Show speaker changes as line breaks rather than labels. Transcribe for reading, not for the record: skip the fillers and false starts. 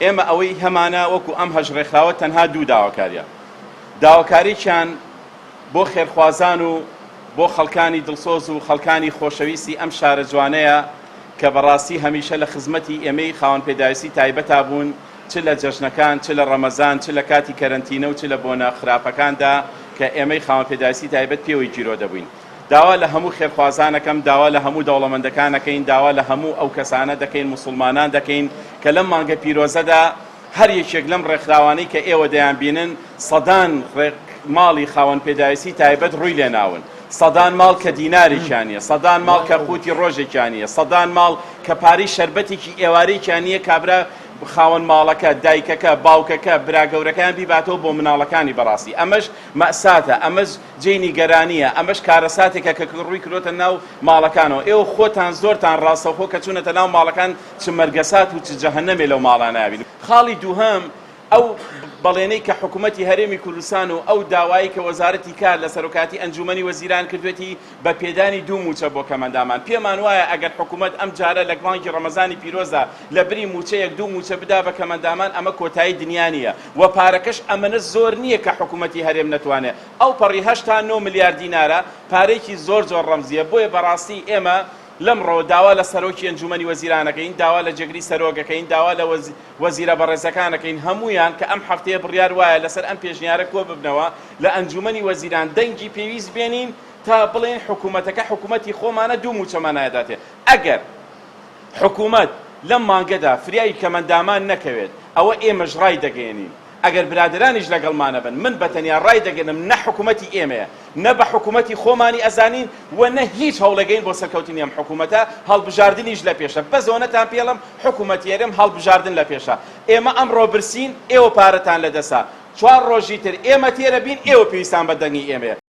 ئێمە ئەوەی هەمانە وەکو ئەم هەژڕێکخراوە تەنها دوو داواکاریە. داواکارییان بۆ خێرخوازان و بۆ خەڵکانی دڵسۆز و خەڵکانی خۆشەویستی ئەم شارە جوانەیە کە بەڕاستی هەمیشە لە خزمەتی ئێمەی خاوەن پێداویستی تایبەتا بوون، چ لە جەژنەکان، چ لە ڕەمەزان، چ لە کاتی کەرەنتینە و چ لە بۆنە خراپەکاندا کە ئێمەی خاوەن پێداویستی تایبەت پێوەی گیرۆ دەبووین. داوا لە هەموو خێرخوازانەکەم، داوا لە هەموو دەوڵەمەندەکانەکەین، داوا لە هەموو ئەو کەسانە دەکەین موسڵمانان دەکەین کە لەم مانگە پیرۆزەدا هەر یەکێک لەم ڕێکخراوانەی کە ئێوە دەیان بینن سەدان ماڵی خاوەن پێداویستی تایبەت ڕووی لێناون، سەدان ماڵ کە دینارێکیان نیە، سەدان ماڵ کە قوتی ڕۆژێکیان نیە، سەدان ماڵ کە پارەی شەربەتێکی ئێوارەیەکیان نییە کابرا خاوەن ماڵەکە، دایکەکە، باوکەکە، براگەورەکان بیباتەوە بۆ مناڵەکانی بەڕاستی. ئەمەش مەئساتە، ئەمەش جێی نیگەرانیە، ئەمەش کارەساتێکە کە ڕووی کردوتە ناو ماڵەکانەوە. ئێوە خۆتان زۆرتان ڕاستەوخۆ کە چوونەتە ناو ماڵەکان چ مەرگەسات و چ جەهەنەمێ لەو ماڵانە نابین. خاڵی دووهەم ئەو بەڵێنەی کە حکوومەتی هەرێمی کوردستان و ئەو داوایی کە وەزارەتی کار لە سەرۆکاتی ئەنجومەنی وەزیران کردوێتی بە پێدانی دوو موچە بۆ کەمەندامان. پێمان وایە ئەگەر حکوومەت ئەم جارە لە مانگی ڕەمەزانی پیرۆزدا لە بری موچەیەک دوو موچە بدا بە کەمەندامان، ئەمە کۆتایی دنیا نییە و پارەکەش ئەمەنە زۆر نییە کە حکوومەتی هەرێم نەتوانێت. ئەو پەڕی 8 ملیار دینارە پارەیەکی زۆر ڕەمزیە. بۆیە بەڕاستی ئێمە لەمڕۆ داوا لە سەرۆکی ئەنجومەنی وەزیرانەکەین، داوا لە جێگری سەرۆگەکەین، داوا لە وەزیرە بەڕێزەکانەکەین، هەمویان کە ئەم هەفتەیە بڕیار وایە لەسەر ئەم پێشنیارە کۆ ببنەوە لە ئەنجومەنی وەزیران دەنگی پێویست بێنین تا بڵێن حکوومەتەکە حکوومەتی خۆمانە دوو موچەمان نایداتێ. ئەگەر حکوومەت لەم مانگەدا فریای کەمەندامان نەکەوێت ئەوە ئێمەش ڕای دەگەێنین. ئەگەر برادرانیش لەگەڵمانە بن، من بەتەنیا ڕای دەگەنم نە حکوومەتی ئێمەیە، نە بە حکوومەتی خۆمانی ئەزانین و نە هیچ هەوڵەگەین بۆ سەرکەوتنی ئەم حکوومەتە، هەڵبژاردنیش لە پێشە. بە زۆنەتان پێڵم حکوومەتی هەرێم هەڵبژاردن لە پێشە. ئێمە ئەمڕۆ برسین، ئێوە پارەتان لەدەسا. 4 ڕۆژی تر ئێمە تێرە بین، ئێوە پێویستان بە دەنگی ئێمەیە.